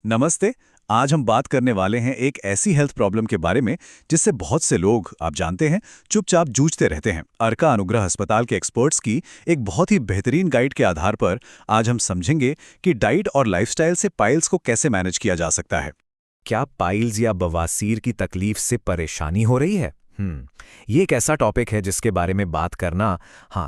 नमस्ते। आज हम बात करने वाले हैं एक ऐसी हेल्थ प्रॉब्लम के बारे में जिससे बहुत से लोग, आप जानते हैं, चुपचाप जूझते रहते हैं। अर्का अनुग्रह अस्पताल के एक्सपर्ट्स की एक बहुत ही बेहतरीन गाइड के आधार पर आज हम समझेंगे कि डाइट और लाइफस्टाइल से पाइल्स को कैसे मैनेज किया जा सकता है। क्या पाइल्स या बवासीर की तकलीफ से परेशानी हो रही है? ये एक ऐसा टॉपिक है जिसके बारे में बात करना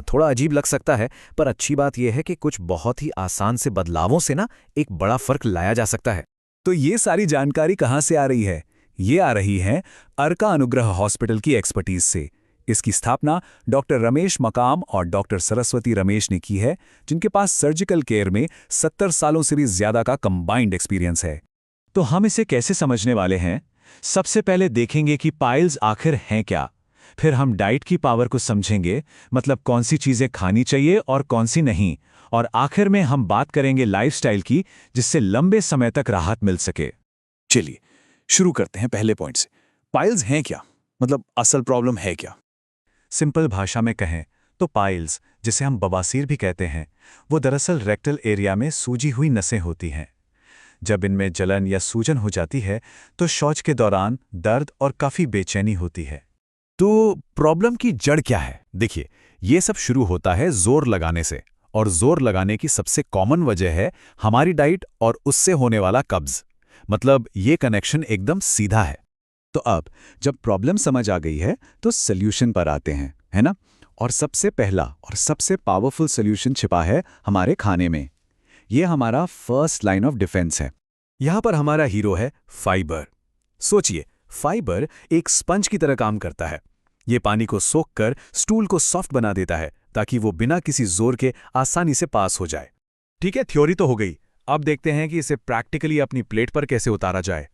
थोड़ा अजीब लग सकता है, पर अच्छी बात यह है कि कुछ बहुत ही आसान से बदलावों से एक बड़ा फर्क लाया जा सकता है। तो ये सारी जानकारी कहाँ से आ रही है? ये आ रही है अर्का अनुग्रह हॉस्पिटल की एक्सपर्टीज से। इसकी स्थापना डॉक्टर रमेश मकाम और डॉक्टर सरस्वती रमेश ने की है, जिनके पास सर्जिकल केयर में 70 सालों से भी ज्यादा का कंबाइंड एक्सपीरियंस है। तो हम इसे कैसे समझने वाले हैं? सबसे पहले देखेंगे कि पाइल्स आखिर हैं क्या। फिर हम डाइट की पावर को समझेंगे, मतलब कौन सी चीजें खानी चाहिए और कौन सी नहीं। और आखिर में हम बात करेंगे लाइफस्टाइल की, जिससे लंबे समय तक राहत मिल सके। चलिए शुरू करते हैं पहले पॉइंट से। पाइल्स हैं क्या, मतलब असल प्रॉब्लम है क्या? सिंपल भाषा में कहें तो पाइल्स, जिसे हम बवासीर भी कहते हैं, वो दरअसल रेक्टल एरिया में सूजी हुई नसें होती हैं। जब इनमें जलन या सूजन हो जाती है तो शौच के दौरान दर्द और काफी बेचैनी होती है। तो प्रॉब्लम की जड़ क्या है? देखिए, ये सब शुरू होता है जोर लगाने से, और जोर लगाने की सबसे कॉमन वजह है हमारी डाइट और उससे होने वाला कब्ज। मतलब ये कनेक्शन एकदम सीधा है। तो अब जब प्रॉब्लम समझ आ गई है तो सल्यूशन पर आते हैं, है ना? और सबसे पहला और सबसे पावरफुल सल्यूशन छिपा है हमारे खाने में। ये हमारा फर्स्ट लाइन ऑफ डिफेंस है। यहां पर हमारा हीरो है फाइबर। सोचिए, फाइबर एक स्पंज की तरह काम करता है। ये पानी को सोखकर स्टूल को सॉफ्ट बना देता है, ताकि वो बिना किसी जोर के आसानी से पास हो जाए। ठीक है, थ्योरी तो हो गई। अब देखते हैं कि इसे प्रैक्टिकली अपनी प्लेट पर कैसे उतारा जाए।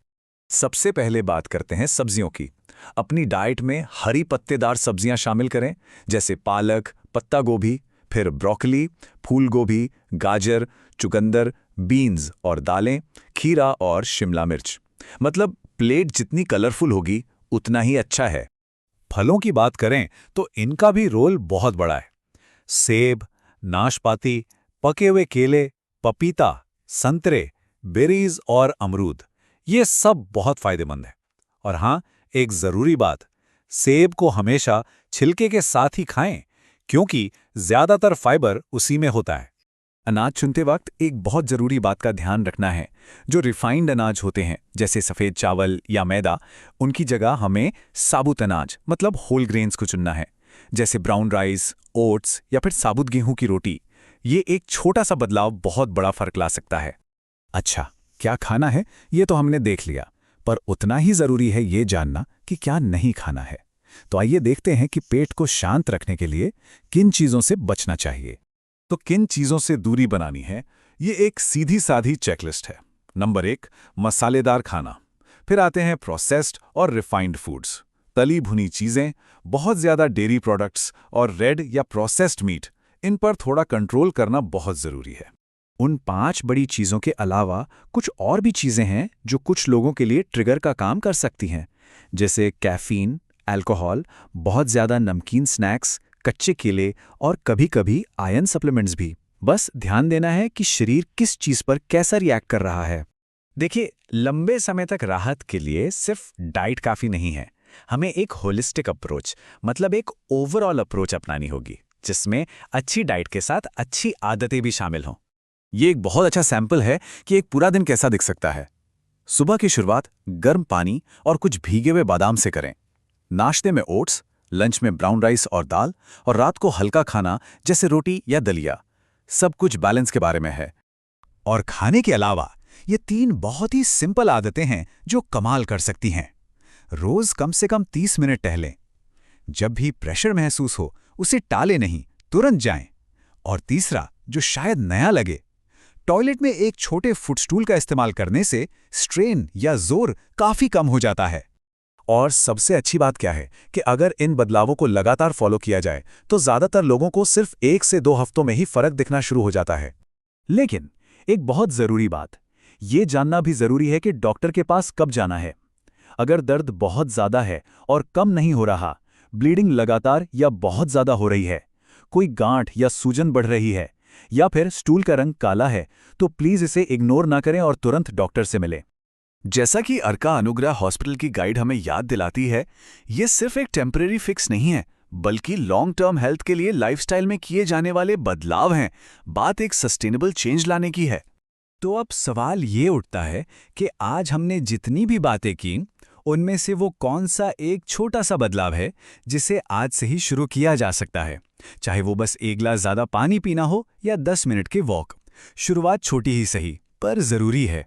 सबसे पहले बात करते हैं सब्जियों की। अपनी डाइट में हरी पत्तेदार सब्जियां शामिल करें, जैसे पालक, पत्ता गोभी, फिर ब्रोकली, फूल गोभी, गाजर, चुकंदर, बीन्स और दालें, खीरा और शिमला मिर्च। मतलब प्लेट जितनी कलरफुल होगी उतना ही अच्छा है। फलों की बात करें तो इनका भी रोल बहुत बड़ा है। सेब, नाशपाती, पके हुए केले, पपीता, संतरे, बेरीज और अमरूद, ये सब बहुत फायदेमंद है। और हाँ, एक जरूरी बात, सेब को हमेशा छिलके के साथ ही खाएं, क्योंकि ज्यादातर फाइबर उसी में होता है। अनाज चुनते वक्त एक बहुत जरूरी बात का ध्यान रखना है। जो रिफाइंड अनाज होते हैं, जैसे सफ़ेद चावल या मैदा, उनकी जगह हमें साबुत अनाज, मतलब होल ग्रेन्स को चुनना है, जैसे ब्राउन राइस, ओट्स या फिर साबुत गेहूं की रोटी। ये एक छोटा सा बदलाव बहुत बड़ा फर्क ला सकता है। अच्छा, क्या खाना है ये तो हमने देख लिया, पर उतना ही जरूरी है ये जानना कि क्या नहीं खाना है। तो आइए देखते हैं कि पेट को शांत रखने के लिए किन चीज़ों से बचना चाहिए। तो किन चीज़ों से दूरी बनानी है, ये एक सीधी साधी चेकलिस्ट है। नंबर 1, मसालेदार खाना। फिर आते हैं प्रोसेस्ड और रिफाइंड फूड्स, तली भुनी चीज़ें, बहुत ज़्यादा डेयरी प्रोडक्ट्स और रेड या प्रोसेस्ड मीट, इन पर थोड़ा कंट्रोल करना बहुत ज़रूरी है। उन 5 बड़ी चीज़ों के अलावा कुछ और भी चीज़ें हैं जो कुछ लोगों के लिए ट्रिगर का काम कर सकती हैं, जैसे कैफीन, अल्कोहल, बहुत ज़्यादा नमकीन स्नैक्स, कच्चे केले और कभी-कभी आयरन सप्लीमेंट्स भी। बस ध्यान देना है कि शरीर किस चीज़ पर कैसा रिएक्ट कर रहा है। देखिए, लंबे समय तक राहत के लिए सिर्फ डाइट काफ़ी नहीं है। हमें एक होलिस्टिक अप्रोच, मतलब एक ओवरऑल अप्रोच अपनानी होगी, जिसमें अच्छी डाइट के साथ अच्छी आदतें भी शामिल हों। ये एक बहुत अच्छा सैंपल है कि एक पूरा दिन कैसा दिख सकता है। सुबह की शुरुआत गर्म पानी और कुछ भीगे हुए बादाम से करें। नाश्ते में ओट्स, लंच में ब्राउन राइस और दाल, और रात को हल्का खाना जैसे रोटी या दलिया। सब कुछ बैलेंस के बारे में है। और खाने के अलावा ये 3 बहुत ही सिंपल आदतें हैं जो कमाल कर सकती हैं। रोज कम से कम 30 मिनट टहलें। जब भी प्रेशर महसूस हो उसे टाले नहीं, तुरंत जाएं। और तीसरा, जो शायद नया लगे, टॉयलेट में एक छोटे फुटस्टूल का इस्तेमाल करने से स्ट्रेन या जोर काफी कम हो जाता है। और सबसे अच्छी बात क्या है कि अगर इन बदलावों को लगातार फॉलो किया जाए तो ज्यादातर लोगों को सिर्फ 1 से 2 हफ्तों में ही फर्क दिखना शुरू हो जाता है। लेकिन एक बहुत जरूरी बात, ये जानना भी जरूरी है कि डॉक्टर के पास कब जाना है। अगर दर्द बहुत ज्यादा है और कम नहीं हो रहा, ब्लीडिंग लगातार या बहुत ज्यादा हो रही है, कोई गांठ या सूजन बढ़ रही है, या फिर स्टूल का रंग काला है तो प्लीज इसे इग्नोर ना करें और तुरंत डॉक्टर से मिलें। जैसा कि अर्का अनुग्रह हॉस्पिटल की गाइड हमें याद दिलाती है, ये सिर्फ एक टेम्परेरी फिक्स नहीं है, बल्कि लॉन्ग टर्म हेल्थ के लिए लाइफस्टाइल में किए जाने वाले बदलाव हैं। बात एक सस्टेनेबल चेंज लाने की है। तो अब सवाल ये उठता है कि आज हमने जितनी भी बातें की, उनमें से वो कौन सा एक छोटा सा बदलाव है जिसे आज से ही शुरू किया जा सकता है, चाहे वो बस एक गिलास ज़्यादा पानी पीना हो या 10 मिनट के वॉक। शुरुआत छोटी ही सही, पर ज़रूरी है।